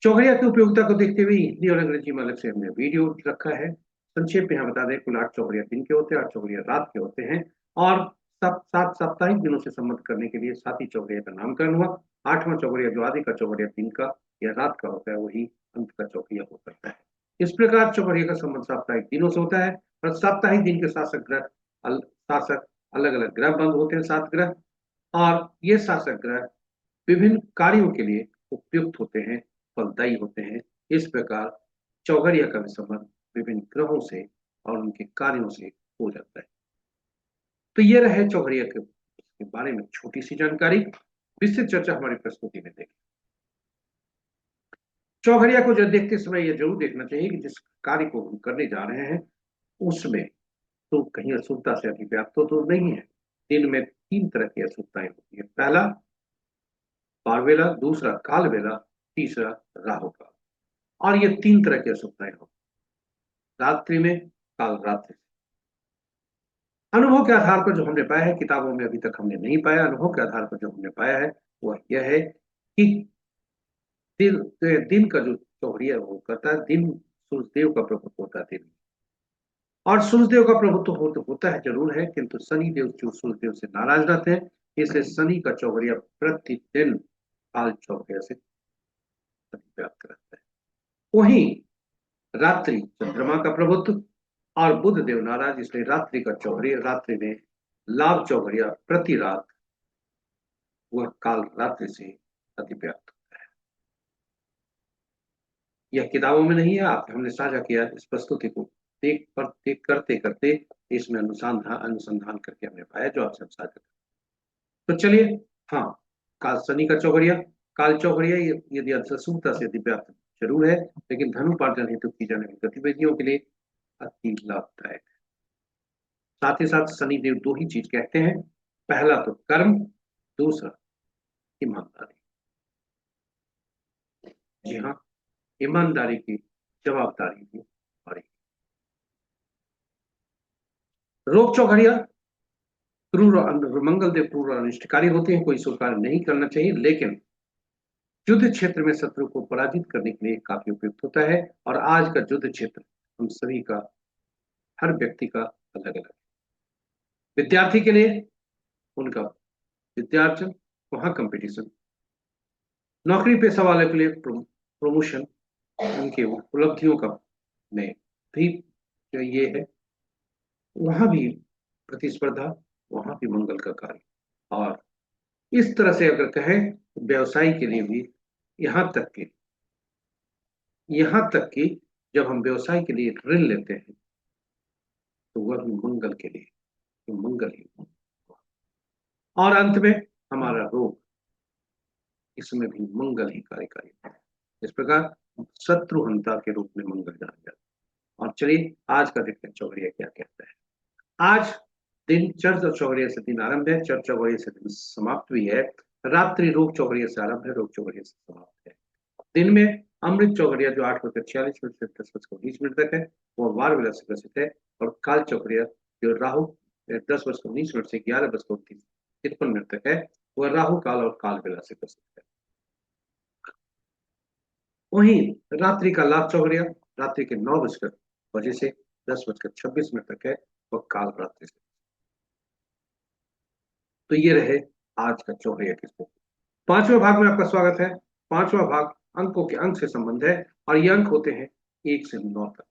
चौघड़िया की उपयोगिता को देखते हुए हिंदी और अंग्रेजी में अलग से हमने वीडियो रखा है। संक्षेप में यहाँ बता दें, कुल 8 चौघड़िया दिन के होते हैं, 8 चौघड़िया रात के होते हैं और 7 साप्ताहिक दिनों से संबद्ध करने के लिए 7 ही चौघड़िया का नामकरण हुआ। 8वां चौघड़िया जो आदि का चौघड़िया दिन का या रात का होता है वही अंत का चौघड़िया हो सकता है। इस प्रकार चौघड़िया का संबंध साप्ताहिक दिनों से होता है और साप्ताहिक दिन के शासक ग्रह शासक अलग अलग ग्रह बंद होते हैं, 7 ग्रह, और ये शासक ग्रह विभिन्न कार्यों के लिए उपयुक्त होते हैं, फलदायी होते हैं। इस प्रकार चौघड़िया का भी संबंध विभिन्न ग्रहों से और उनके कार्यों से हो जाता है। तो ये रहे चौघड़िया के बारे में छोटी सी जानकारी। विस्तृत चर्चा हमारी प्रस्तुति में देखें। चौघड़िया को जब देखते समय यह जरूर देखना चाहिए कि जिस कार्य को हम करने जा रहे हैं उसमें तो कहीं अशुभता से अभिव्याप्त तो नहीं है। दिन में 3 तरह की अशुभताएं होती है। पहला पारवेला, दूसरा कालवेला, तीसरा राहु काल। और ये 3 तरह की अशुभताएं होती रात्रि में, काल रात्रि। अनुभव के आधार पर जो हमने पाया है, किताबों में अभी तक हमने नहीं पाया, अनुभव के आधार पर जो हमने पाया है वह यह है कि दिन का जो चौघड़िया वो करता है, दिन सूर्यदेव का प्रभुत्व होता है दिन, और सूर्यदेव का प्रभुत्व होता है जरूर है, किंतु शनिदेव जो सूर्यदेव से नाराज रहते हैं, इसलिए शनि का चौघड़िया प्रतिदिन काल चौघड़िया से व्याप्त रहता है। वहीं रात्रि चंद्रमा का प्रभुत्व और बुध देव नाराज, इसलिए रात्रि का चौघड़िया, रात्रि में लाभ चौघड़िया प्रति रात वह काल रात्रि से अतिव्याप्त होता है। यह किताबों में नहीं है, आप हमने साझा किया इस प्रस्तुति को देख करते करते इसमें अनुसंधान अनुसंधान करके हमने पाया जो आपसे साझा किया। तो चलिए, हाँ, काल शनि का चौघड़िया, काल चौघड़िया यदि अशुभता से दिव्यात्म जरूर है, लेकिन धनुपार्जन हेतु की जाने वाली गतिविधियों के लिए अति लाभदायक है। साथ ही साथ शनिदेव दो ही चीज कहते हैं, पहला तो कर्म, दूसरा ईमानदारी। जी हाँ, ईमानदारी की, जवाबदारी की और रोग चौघड़िया क्रूर मंगल देव क्रूर और अनिष्टकारी होते हैं, कोई शुभ कार्य नहीं करना चाहिए, लेकिन युद्ध क्षेत्र में शत्रु को पराजित करने के लिए काफी उपयुक्त होता है। और आज का युद्ध क्षेत्र हम सभी का, हर व्यक्ति का अलग अलग है। विद्यार्थी के लिए उनका विद्यार्जन, वहां कंपटीशन, नौकरी पेशा वाले के लिए प्रमोशन, उनके उपलब्धियों का में भी जो ये है, वहां भी प्रतिस्पर्धा, वहां भी मंगल का कार्य। और इस तरह से अगर कहें तो व्यवसाय के लिए भी, यहाँ तक कि यहाँ तक कि जब हम व्यवसाय के लिए ऋण लेते हैं तो वह भी मंगल के लिए, तो मंगल ही। और अंत में हमारा रोग, इसमें भी मंगल ही कार्यकारी है। इस प्रकार शत्रुहंता के रूप में मंगल जाना जाता है। और चलिए आज का देखते हैं चौघड़िया क्या कहता है। आज दिन चर चौघड़िया से दिन आरंभ है, चर चौघड़िया से दिन समाप्त भी है। रात्रि रोग चौघड़िया से आरंभ है, रोग चौघड़िया से समाप्त है। दिन में अमृत चौघड़िया जो 8:46 से 10:19 तक है, वो वार विलास से ग्रसित है। और काल चौघड़िया जो राहु 10:19 से 11:53 तक है, वह राहु काल और काल विलास से ग्रसित है। वहीं रात्रि का लाभ चौघड़िया रात्रि के 9 बजे से 10:26 तक है, वह काल रात्रि से। तो ये रहे आज का चौघड़िया के स्कोप। पांचवें भाग में आपका स्वागत है। पांचवा भाग अंकों के अंक से संबंध है, और ये अंक होते हैं 1 से 9 तक।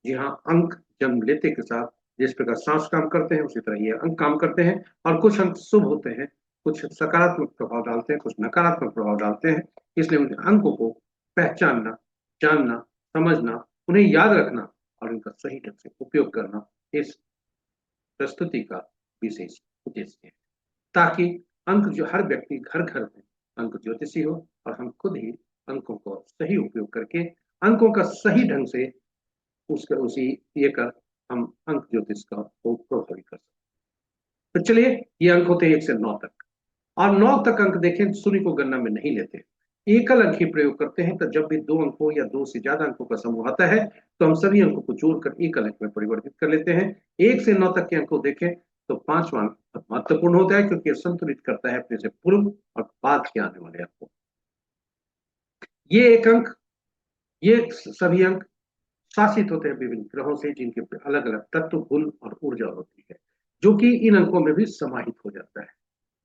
जी हाँ, अंक जन्म लेते के साथ जिस प्रकार सांस काम करते हैं, उसी तरह ये अंक काम करते हैं। और कुछ अंक शुभ होते हैं, कुछ सकारात्मक प्रभाव डालते हैं, कुछ नकारात्मक प्रभाव डालते हैं। इसलिए उन अंकों को पहचानना, जानना, समझना, उन्हें याद रखना और उनका सही ढंग से उपयोग करना इस प्रस्तुति का विशेष उद्देश्य है, ताकि अंक जो हर व्यक्ति घर घर में अंक ज्योतिषी हो, और हम खुद ही अंकों को सही उपयोग करके अंकों का सही ढंग से उसका उसी ये कर हम अंक ज्योतिष का को प्रभावी कर सकते। तो चलिए, ये अंक होते हैं 1 से 9 तक। और 9 तक अंक देखें, शून्य को गणना में नहीं लेते, एकल अंक ही प्रयोग करते हैं। तो जब भी दो अंकों या दो से ज्यादा अंकों का समूह आता है, तो हम सभी अंकों को जोड़कर एकल अंक में परिवर्तित कर लेते हैं। 1 से 9 तक के अंक को देखें तो पांचवा अंक महत्वपूर्ण होता है, क्योंकि यह संतुलित करता है अपने से पूर्व और बाद के आने वाले अंकों। ये एक अंक, ये सभी अंक शासित होते हैं विभिन्न ग्रहों से, जिनके अलग अलग तत्व, गुण और ऊर्जा होती है, जो कि इन अंकों में भी समाहित हो जाता है।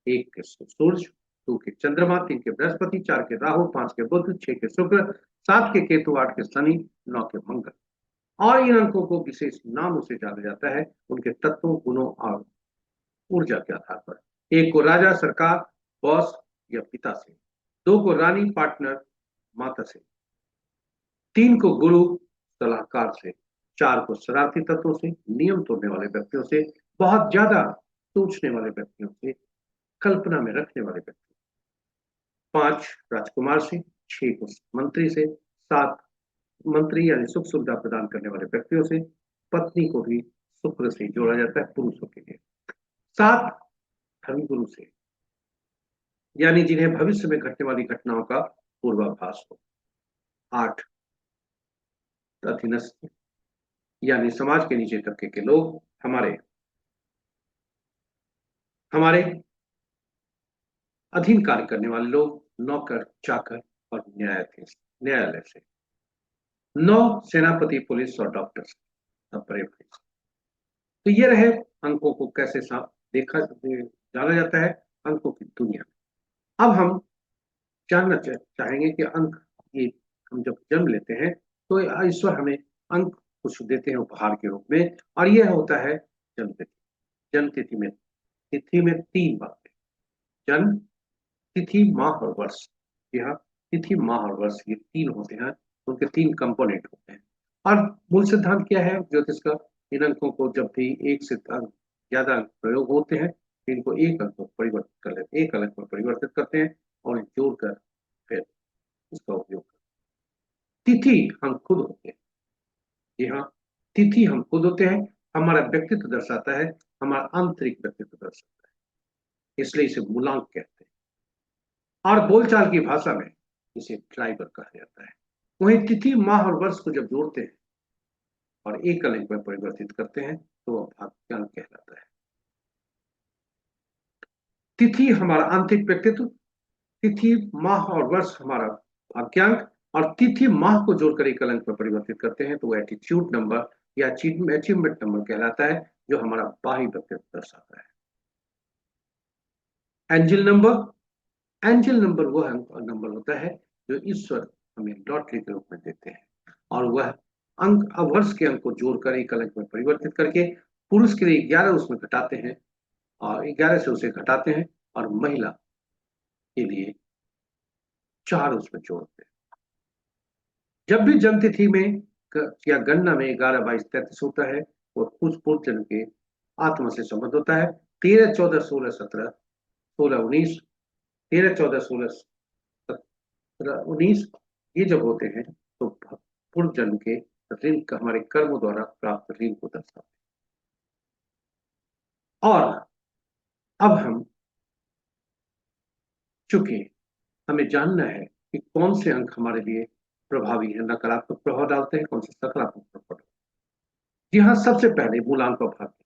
1 के सूर्य, 2 के चंद्रमा, 3 के बृहस्पति, 4 के राहु, 5 के बुध, 6 के शुक्र, 7 के केतु, 8 के शनि, 9 के मंगल। और इन अंकों को विशेष नामों से जाना जाता है, उनके तत्वों, गुणों और ऊर्जा के आधार पर। 1 को राजा, सरकार, बॉस या पिता से, 2 को रानी, पार्टनर, माता से, 3 को गुरु, सलाहकार से, 4 को शरारती तत्वों से, नियम तोड़ने वाले व्यक्तियों से, बहुत ज्यादा सोचने वाले व्यक्तियों से, कल्पना में रखने वाले व्यक्ति, 5 राजकुमार से, 6 को मंत्री से, 7 मंत्री यानी सुख सुविधा प्रदान करने वाले व्यक्तियों से, पत्नी को भी शुक्र से जोड़ा जाता है पुरुषों के लिए, 7 धर्मगुरु से, यानी जिन्हें भविष्य में घटने वाली घटनाओं का पूर्वाभास हो, 8 अधीनस्थ यानी समाज के नीचे तबके के लोग, हमारे हमारे अधीन कार्य करने वाले लोग, नौकर, चाकर और न्यायाधीश, न्यायालय से, 9 सेनापति, पुलिस और डॉक्टर, तो ये रहे अंकों को कैसे देखा जाना जाता है अंकों की दुनिया में। अब हम जानना चाहेंगे कि अंक, ये हम जब जन्म लेते हैं तो ईश्वर हमें अंक कुछ देते हैं उपहार के रूप में, और यह होता है जन्म तिथि। जन्म तिथि में तीन बातें: जन्म, तिथि, माह और वर्ष। यहाँ तिथि, माह और वर्ष, ये तीन होते हैं, उनके तीन कंपोनेंट होते हैं। और मूल सिद्धांत क्या है ज्योतिष का? इन अंकों को जब भी एक से अंक ज्यादा अंक प्रयोग होते हैं, इनको एक अंक में परिवर्तित कर लेते हैं, एक अंक में परिवर्तित करते हैं और जोड़कर फिर उसका उपयोग करते हैं। तिथि हम खुद होते हैं। जी हाँ, तिथि हम खुद होते हैं। हमारा व्यक्तित्व दर्शाता है, हमारा आंतरिक व्यक्तित्व दर्शाता है, इसलिए इसे मूलांक कहते हैं। और बोलचाल की भाषा में इसे ट्राइबर कहा जाता है। वहीं तिथि, माह और वर्ष को जब जोड़ते हैं और एक अंक में परिवर्तित करते हैं तो वह भाग्यांक कहलाता है। तिथि हमारा आंतरिक व्यक्तित्व, तिथि, माह और वर्ष हमारा भाग्यांक, और तिथि माह को जोड़कर एक अंक में परिवर्तित करते हैं तो वो एटीट्यूड नंबर या अचीवमेंट नंबर कहलाता है, जो हमारा बाह्य व्यक्तित्व दर्शाता है। एंजल नंबर वह नंबर होता है जो ईश्वर हमें लॉटरी के रूप में देते हैं, और वह अंक वर्ष के अंक को जोड़कर एक अंक में परिवर्तित करके पुरुष के लिए 11 उसमें घटाते हैं, और 11 से उसे घटाते हैं, और महिला के लिए 4 उसमें जोड़ते हैं। जब भी जन्म तिथि में या गणना में 11, 22, 33 होता है, वो कुछ पूर्व जन्म के आत्मा से संबंध होता है। 13, 14, 16, 17, 16, 19, 13, 14, 16, 17, 19, ये जब होते हैं तो पूर्व जन्म के ऋण का, हमारे कर्मों द्वारा प्राप्त ऋण को दर्शाते हैं। और अब हम, चूंकि हमें जानना है कि कौन से अंक हमारे लिए प्रभावी है, नकारात्मक प्रभाव डालते हैं, कौन से सकारात्मक प्रभाव डालते हैं। जी हाँ, सबसे पहले मूलांक और भाग्य।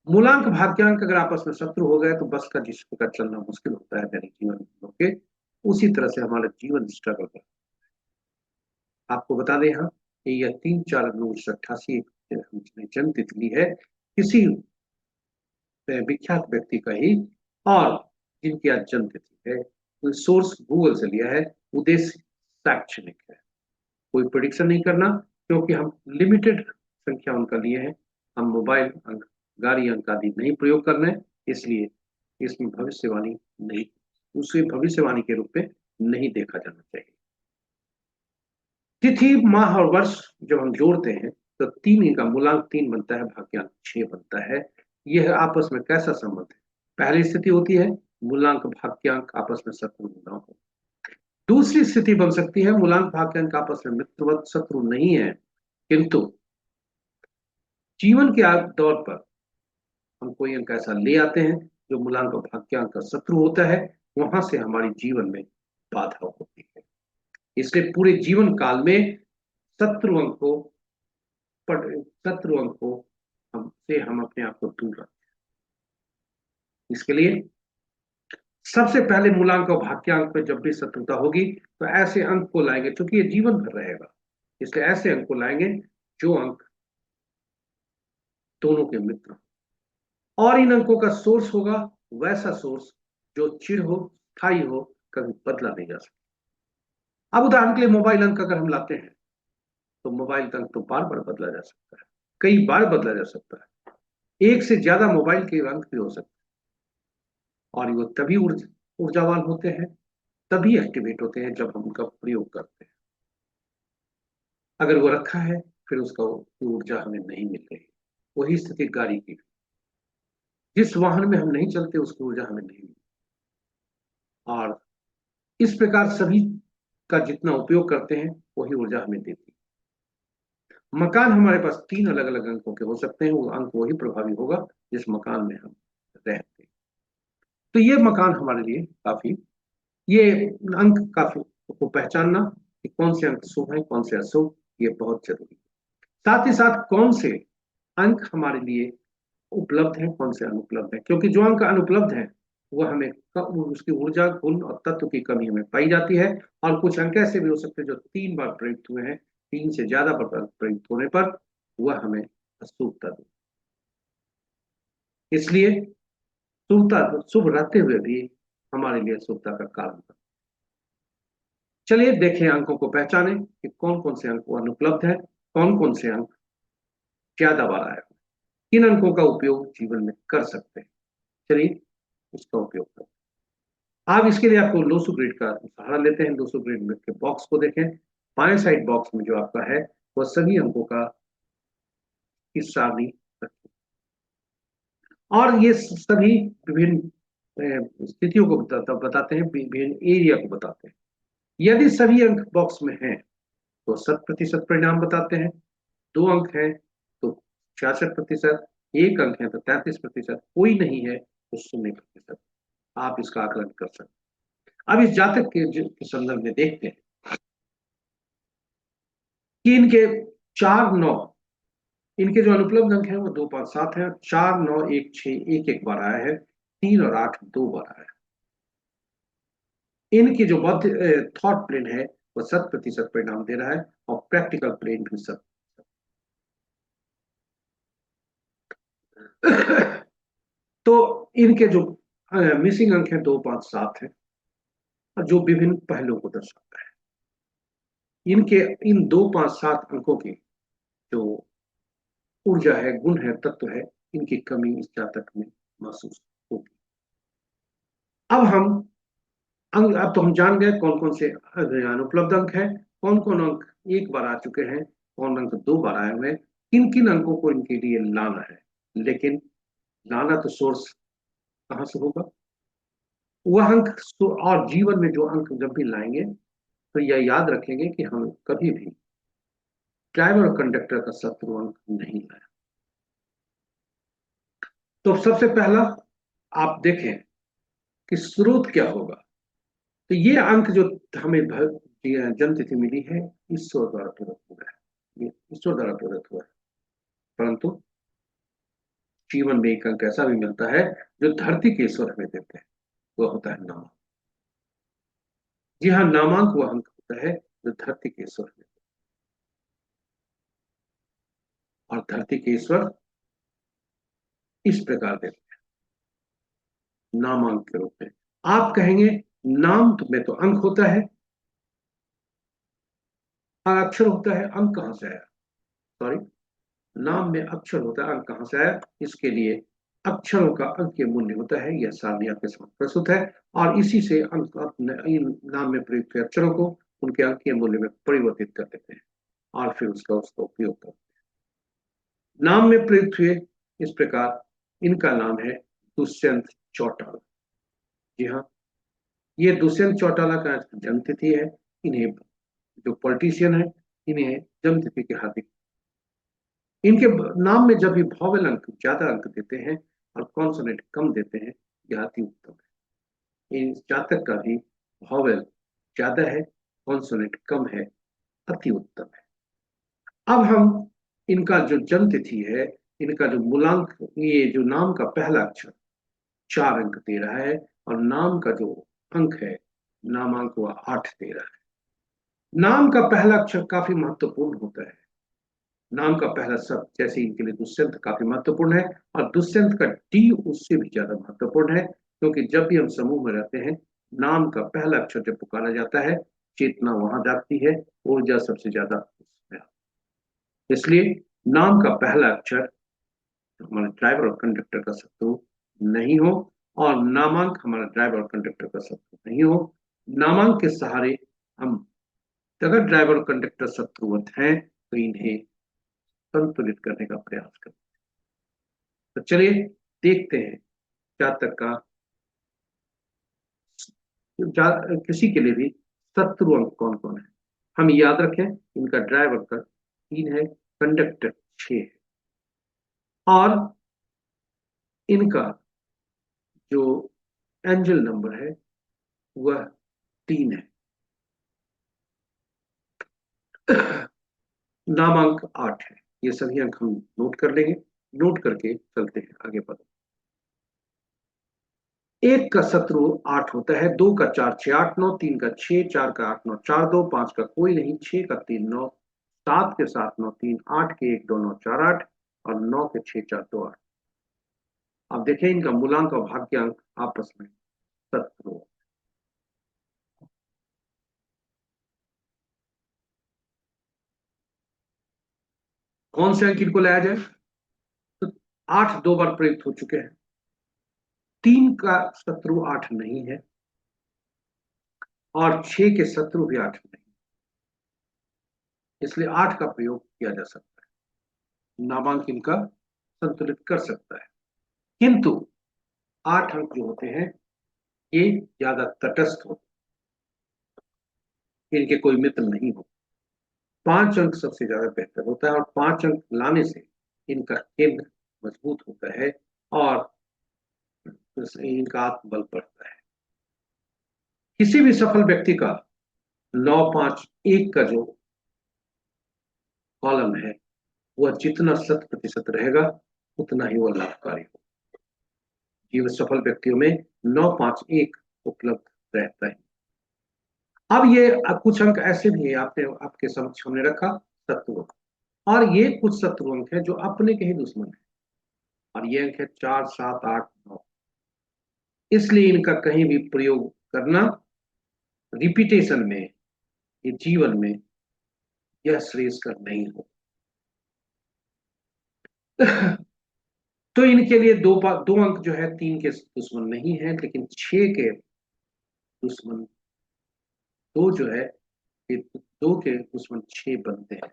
मूलांक भाग्यांक अगर आपस में शत्रु हो गए तो बस का जिस प्रकार चलना मुश्किल होता है दैनिक जीवन के, उसी तरह से हमारा जीवन स्ट्रगल है। आपको बता दें यहाँ कि यह 3/4/1988 जन्म तिथि ली है किसी विख्यात व्यक्ति का ही, और जिनकी आज जन्म तिथि है। तो सोर्स गूगल से लिया है, उद्देश्य शैक्षणिक है, कोई प्रिडिक्शन नहीं करना, क्योंकि हम लिमिटेड संख्या उनका लिए हैं। हम मोबाइल अंक, गाड़ी अंक आदि नहीं प्रयोग कर रहे हैं, इसलिए इसमें भविष्यवाणी नहीं, उसे भविष्यवाणी के रूप में नहीं देखा जाना चाहिए। तिथि, माह और वर्ष जब हम जोड़ते हैं तो तीन का मूलांक 3 बनता है, भाग्यांक 6 बनता है। यह आपस में कैसा संबंध है? पहली स्थिति होती है मूलांक भाग्यांक आपस में शत्रु न हो। दूसरी स्थिति बन सकती है मूलांक भाग्यांक आपस में मित्रवत शत्रु नहीं है, किंतु जीवन के दौर पर हम कोई अंक ऐसा ले आते हैं जो मूलांक और भाग्यांक का शत्रु होता है, वहां से हमारे जीवन में बाधा होती है। इसलिए पूरे जीवन काल में शत्रु अंक को शत्रु अंक को हमसे हम अपने आप को दूर रखें। इसके लिए सबसे पहले मूलांक और भाग्यांक में जब भी शत्रुता होगी तो ऐसे अंक को लाएंगे, क्योंकि ये जीवन भर रहेगा, इसलिए ऐसे अंक को लाएंगे जो अंक दोनों के मित्र हों। और इन अंकों का सोर्स होगा वैसा सोर्स जो चिर हो, स्थायी हो, कभी बदला नहीं जा सकता। अब उदाहरण के लिए मोबाइल अंक अगर हम लाते हैं तो मोबाइल अंक तो बार बार बदला जा सकता है, कई बार बदला जा सकता है, एक से ज्यादा मोबाइल के अंक भी हो सकते हैं, और वो तभी ऊर्जावान होते हैं, तभी एक्टिवेट होते हैं जब हम उनका प्रयोग करते हैं। अगर वो रखा है फिर उसका ऊर्जा हमें नहीं मिल रही। वही स्थिति गाड़ी की, जिस वाहन में हम नहीं चलते उसकी ऊर्जा हमें नहीं मिलती। और इस प्रकार सभी का जितना उपयोग करते हैं वही ऊर्जा हमें देती है। मकान हमारे पास 3 अलग अलग अंकों के हो सकते हैं, वो अंक वही प्रभावी होगा जिस मकान में हम रहते हैं। तो ये मकान हमारे लिए काफी, ये अंक काफी को पहचानना कि कौन से अंक शुभ है कौन से अशुभ, ये बहुत जरूरी है। साथ ही साथ कौन से अंक हमारे लिए उपलब्ध है, कौन से अनुपलब्ध है, क्योंकि जो अंक अनुपलब्ध है वह हमें उसकी ऊर्जा, गुण और तत्व की कमी हमें पाई जाती है। और कुछ अंक ऐसे भी हो सकते हैं जो 3 बार प्रयुक्त हुए हैं, 3 से ज्यादा बार प्रयुक्त होने पर वह हमें अशुभता दे। इसलिए शुभता शुभ रहते हुए भी हमारे लिए असुविधा का कारण बनते हैं। चलिए देखें, अंकों को पहचाने कि कौन कौन से अंक अनुपलब्ध है, कौन कौन से अंक ज्यादा बार आए, किन अंकों का उपयोग जीवन में कर सकते हैं। चलिए उसका उपयोग करते हैं। आप इसके लिए आपको लोसू ग्रिड का सहारा लेते हैं। लोसू ग्रिड में के बॉक्स को देखें। बाएं साइड बॉक्स में जो आपका है वह सभी अंकों का हिस्सा नहीं रखें, और ये सभी विभिन्न स्थितियों को बताते हैं, विभिन्न एरिया को बताते हैं। यदि सभी अंक बॉक्स में हैं तो 100% परिणाम बताते हैं, 2 अंक है तो 66%, 1 अंक है तो 33%, कोई नहीं है तो 0%। आप इसका आकलन कर सकते हैं। अब इस जातक के संदर्भ में देखते हैं कि इनके 4 9, इनके जो अनुपलब्ध अंक हैं वो 2 5 7 है। 4 9 1 6 एक बार आया है, 3 और 8 2 बार आया है। इनकी जो मध्य थॉट प्लेन है वो 100% परिणाम दे रहा है, और प्रैक्टिकल प्लेन भी 100। तो इनके जो मिसिंग अंक है 2 5 7 है, और जो विभिन्न पहलुओं को दर्शाता है। इनके इन 2 5 7 अंकों की जो ऊर्जा है, गुण है, तत्व है, इनकी कमी इस जातक में महसूस होगी। अब हम अब तो हम जान गए कौन कौन से अनुपलब्ध अंक है, कौन कौन अंक एक बार आ चुके हैं, कौन अंक 2 बार आए हुए हैं, किन किन अंकों को इनके लिए लाना है। लेकिन लाना तो सोर्स कहां से होगा? वह अंक और जीवन में जो अंक जब भी लाएंगे तो यह याद रखेंगे कि हम कभी भी ड्राइवर और कंडक्टर का शत्रु अंक नहीं लाया। तो सबसे पहला आप देखें कि स्रोत क्या होगा। तो ये अंक जो हमें जन्म तिथि मिली है, ईश्वर द्वारा प्रदत्त हुआ है, ये ईश्वर द्वारा प्रदत्त हुआ है। परंतु जीवन में एक अंक ऐसा भी मिलता है जो धरती के ईश्वर हमें देते हैं, वह होता है नाम। जी हाँ, नामांक वह अंक होता है जो धरती के ईश्वर हमें देते हैं। और धरती के ईश्वर इस प्रकार देते हैं नामांक के रूप में। आप कहेंगे नाम में तो अंक होता है, अक्षर होता है, अंक कहां से आया? सॉरी, नाम में अक्षर होता है, अंक कहां से आया? इसके लिए अक्षरों का अंकीय मूल्य होता है, यह सारणी आपके सामने प्रस्तुत है, और इसी से अंक इन नाम में प्रयुक्त हुए अक्षरों को उनके अंकीय मूल्य में परिवर्तित कर देते हैं, और फिर उसका उपयोग करते हैं। नाम में प्रयुक्त हुए इस प्रकार, इनका नाम है दुष्यंत चौटाला। जी हाँ, ये दुष्यंत चौटाला का जन्म तिथि है। इन्हें जो पॉलिटिशियन है, इन्हें जन्म तिथि के हार्दिक। इनके नाम में जब भी वॉवेल अंक ज्यादा अंक देते हैं और कॉन्सोनेंट कम देते हैं, यह अति उत्तम है। इन जातक का भी वॉवेल ज्यादा है, कॉन्सोनेंट कम है, अति उत्तम है। अब हम इनका जो जन्म तिथि है, इनका जो मूलांक, ये जो नाम का पहला अक्षर 4 अंक दे रहा है, और नाम का जो अंक है, नामांक वह 8 दे रहा है। नाम का पहला अक्षर काफी महत्वपूर्ण होता है। नाम का पहला शब्द जैसे इनके लिए दुष्यंत काफी महत्वपूर्ण है, और दुष्यंत का डी उससे भी ज्यादा महत्वपूर्ण है, क्योंकि जब भी हम समूह में रहते हैं, नाम का पहला अक्षर जब पुकारा जाता है, चेतना वहां जाती है, ऊर्जा सबसे ज्यादा उसमें आती है। इसलिए नाम का पहला अक्षर हमारे ड्राइवर और कंडक्टर का शत्रु नहीं हो, और नामांक हमारा ड्राइवर और कंडक्टर का शत्रु नहीं हो। नामांक के सहारे हम, अगर ड्राइवर और कंडक्टर शत्रुवत हैं, तो इन्हें संतुलित करने का प्रयास करें। तो चलिए देखते हैं जातक का किसी के लिए भी शत्रु अंक कौन कौन है। हम याद रखें, इनका ड्राइवर का 3 है, कंडक्टर 6 है, और इनका जो एंजल नंबर है वह 3 है। नामांक 8 है। ये सभी अंक हम नोट कर लेंगे, नोट करके चलते हैं आगे बढ़। एक का शत्रु 8 होता है, 2 का 4 6 8 9, 3 का 6 4 का 8 9 4 2, 5 का कोई नहीं, 6 का 3 9, 7 के 7 9 3, 8 के 1 2 9 4 8, और 9 के 6 4 2 8। अब देखें इनका मूलांक और भाग्यांक आपस में शत्रु। कौन से अंक इनको लाया जाए? तो 8 दो बार प्रयुक्त हो चुके हैं, 3 का शत्रु 8 नहीं है और 6 के शत्रु भी 8 नहीं, इसलिए 8 का प्रयोग किया जा सकता है, नामांक इनका संतुलित कर सकता है। किंतु 8 अंक जो होते हैं ये ज्यादा तटस्थ होते हैं, इनके कोई मित्र नहीं होते। 5 अंक सबसे ज्यादा बेहतर होता है और 5 अंक लाने से इनका केंद्र मजबूत होता है और इनका आत्मबल बढ़ता है। किसी भी सफल व्यक्ति का 9-5-1 का जो कॉलम है वह जितना 100% रहेगा उतना ही वह लाभकारी होगा। जीवन सफल व्यक्तियों में 9-5-1 उपलब्ध रहता है। अब ये कुछ अंक ऐसे भी है, आपने आपके समक्ष हमने रखा शत्रु अंक, और ये कुछ शत्रु अंक है जो अपने के ही दुश्मन है, और ये अंक है 4, 7, 8, 9। इसलिए इनका कहीं भी प्रयोग करना रिपीटेशन में, ये जीवन में यह श्रेयस्कर नहीं हो। तो इनके लिए दो अंक जो है 3 के दुश्मन नहीं है, लेकिन 6 के दुश्मन दो जो है, ये 2 के दुश्मन 6 बनते हैं।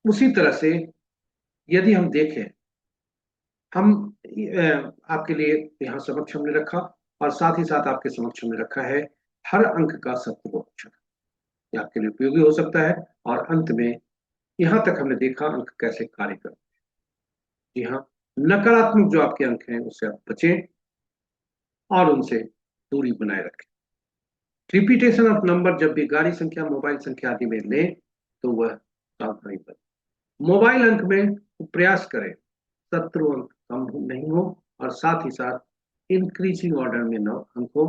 उसी तरह से यदि हम देखें, हम आपके लिए यहाँ समक्ष हमने रखा और साथ ही साथ आपके समक्ष हमने रखा है हर अंक का सत्व अक्षर, ये आपके लिए उपयोगी हो सकता है। और अंत में यहाँ तक हमने देखा अंक कैसे कार्य करते हैं। जी हाँ, नकारात्मक जो आपके अंक हैं उससे आप बचें और उनसे दूरी बनाए रखें। रिपीटेशन ऑफ नंबर जब भी गाड़ी संख्या, मोबाइल संख्या आदि में लें तो वह सावधानी बरतें। मोबाइल अंक में प्रयास करें शत्रु अंक कम नहीं हो, और साथ ही साथ इंक्रीजिंग ऑर्डर में न अंक हो,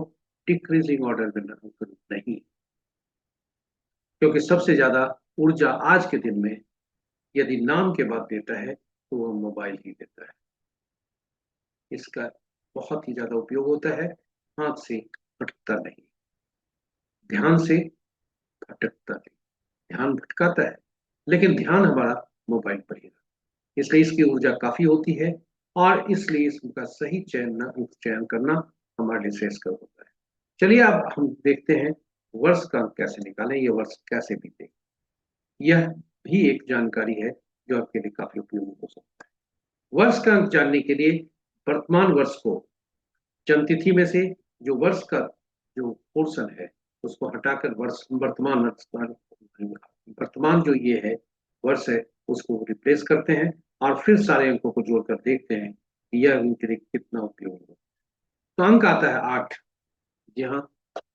डिक्रीजिंग ऑर्डर में अंक नहीं, क्योंकि सबसे ज्यादा ऊर्जा आज के दिन में यदि नाम के बाद देता है तो वह मोबाइल ही देता है। इसका बहुत ही ज्यादा उपयोग होता है, हाथ से भटकता नहीं, ध्यान से भटकता नहीं। ध्यान भटकाता है लेकिन ध्यान हमारा मोबाइल पर ही रहता है, इसलिए इसकी ऊर्जा काफी होती है और इसलिए इसका सही चयन करना हमारे लिए श्रेयस्कर होता है। चलिए अब हम देखते हैं वर्ष का अंक कैसे निकालें, ये वर्ष कैसे बीते। यह भी एक जानकारी है जो आपके लिए काफी उपयोगी हो सकता है। वर्ष का अंक जानने के लिए वर्तमान वर्ष को जन्म तिथि में से जो वर्ष का जो पोर्शन है उसको हटाकर वर्ष वर्तमान जो ये है वर्ष है उसको रिप्लेस करते हैं और फिर सारे अंकों को जोड़कर देखते हैं कि यह उनके लिए कितना उपयोगी हो। तो अंक आता है 8। जी हाँ,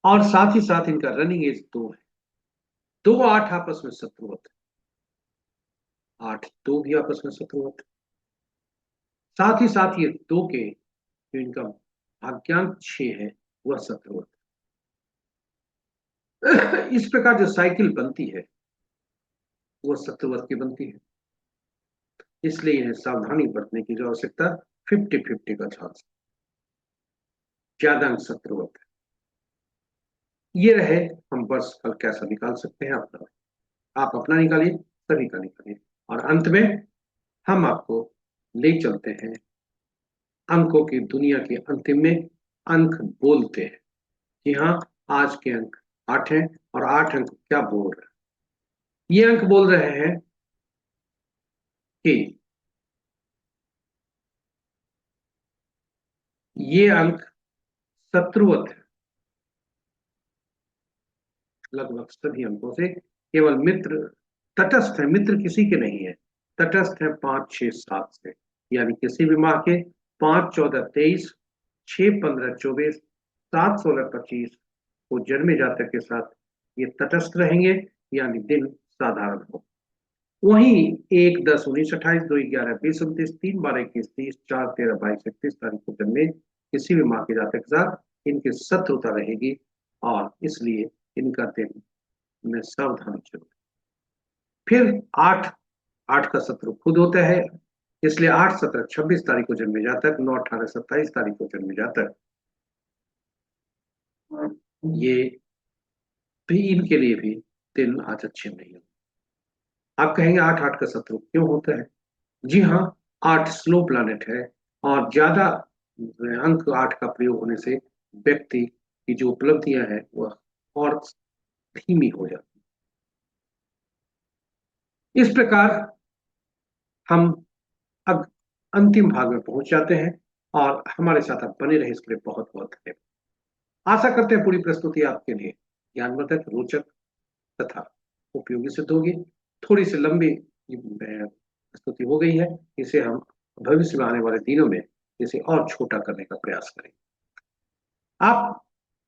और साथ ही साथ इनका रनिंग एज 2 है। 2-8 आपस में शत्रु होते हैं, 8-2 भी आपस में शत्रु होते हैं। साथ ही साथ ये 2 के जो इनका भाग्यांक 6 है वह शत्रु होता है। इस प्रकार जो साइकिल बनती है वह शत्रुवर्त की बनती है, इसलिए इन्हें सावधानी बरतने की जो आवश्यकता 50-50 का चांस, ज्यादा अंक शत्रुवर्त है। ये रहे हम वर्ष कल कैसा निकाल सकते हैं अपना, आप अपना निकालिए, सभी का निकालिए, और अंत में हम आपको ले चलते हैं अंकों की दुनिया के अंतिम में। अंक बोलते हैं। जी हाँ, आज के अंक 8 हैं और 8 अंक क्या बोल रहे हैं? ये अंक बोल रहे हैं कि ये अंक शत्रुवत है लगभग सभी अंकों से, केवल मित्र तटस्थ है, मित्र किसी के नहीं है, तटस्थ है 5, 6, 7 से, यानी किसी भी माह के 5, 14, 23, 6, 15, 24, 7, 16, 25 को जन्मे जातक के साथ ये तटस्थ रहेंगे, यानी दिन साधारण हो। वहीं 1, 10, 19, 28, 2, 11, 20, 29, 3, 12, 21, 30, 4, 13, 22, 31 तारीख को जन्मे किसी भी माह के जातक के साथ इनकी शत्रुता रहेगी, और इसलिए इनका दिन में सावधानी जरूर। फिर 8, 8 का शत्रु खुद होता है, इसलिए 8, 17, 26 तारीख को जन्मे जातक, 9, 18, 27 तारीख को जन्मे जातक, ये भी इनके लिए भी दिन आज अच्छे नहीं होते। आप कहेंगे आठ आठ का शत्रु क्यों होता है? जी हाँ, आठ स्लो प्लैनेट है, और ज्यादा अंक आठ का प्रयोग होने से व्यक्ति की जो उपलब्धियां हैं वह और धीमी हो जाती है। इस प्रकार हम अब अंतिम भाग में पहुंच जाते हैं, और हमारे साथ आप बने रहे इसके लिए बहुत बहुत धन्यवाद। आशा करते हैं पूरी प्रस्तुति आपके लिए ज्ञानवर्धक, रोचक तथा उपयोगी सिद्ध होगी। थोड़ी सी लंबी प्रस्तुति हो गई है, इसे हम भविष्य में आने वाले दिनों में इसे और छोटा करने का प्रयास करें। आप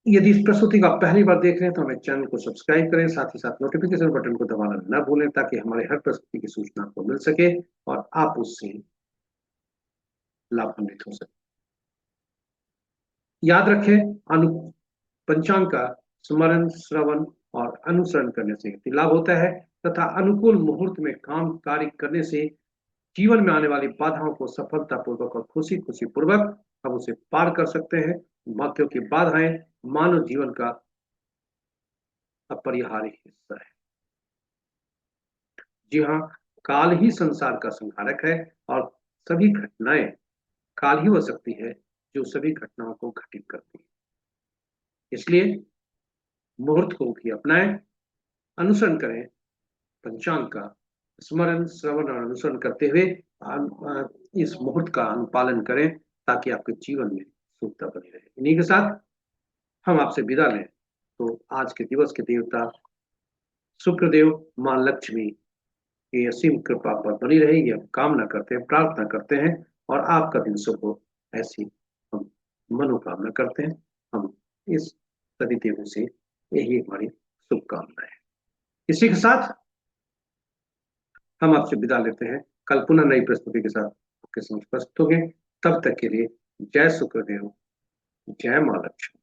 यदि इस प्रस्तुति का पहली बार देख रहे हैं तो हमें चैनल को सब्सक्राइब करें, साथ ही साथ नोटिफिकेशन बटन को दबाना न भूलें, ताकि हमारे हर प्रस्तुति की सूचना आपको मिल सके और आप उससे लाभान्वित हो सके। याद रखें, पंचांग का स्मरण, श्रवण और अनुसरण करने से लाभ होता है, तथा अनुकूल मुहूर्त में काम कार्य करने से जीवन में आने वाली बाधाओं को सफलतापूर्वक और खुशी खुशी पूर्वक हम उसे पार कर सकते हैं। क्योंकि बाधाएं मानव जीवन का अपरिहार्य हिस्सा है। जी हाँ, काल ही संसार का संहारक है, और सभी घटनाएं काल ही वह शक्ति है जो सभी घटनाओं को घटित करती है। इसलिए मुहूर्त को भी अपनाएं, अनुसरण करें पंचांग का स्मरण, श्रवण और अनुसरण करते हुए इस मुहूर्त का अनुपालन करें, ताकि आपके जीवन में सुखता बनी रहे। इन्हीं के साथ हम आपसे विदा लें, तो आज के दिवस के देवता शुक्रदेव, मां लक्ष्मी की असीम कृपा पर बनी रहे, ये हम कामना करते हैं, प्रार्थना करते हैं, और आपका दिन शुभ हो, ऐसी हम मनोकामना करते हैं। हम इस सभी देवों से यही हमारी शुभकामना है। इसी के साथ हम आपसे विदा लेते हैं। कल पुनः नई प्रस्तुति के साथ आपके समक्ष प्रस्तुत होंगे। तब तक के लिए जय शुक्रदेव, जय मां लक्ष्मी।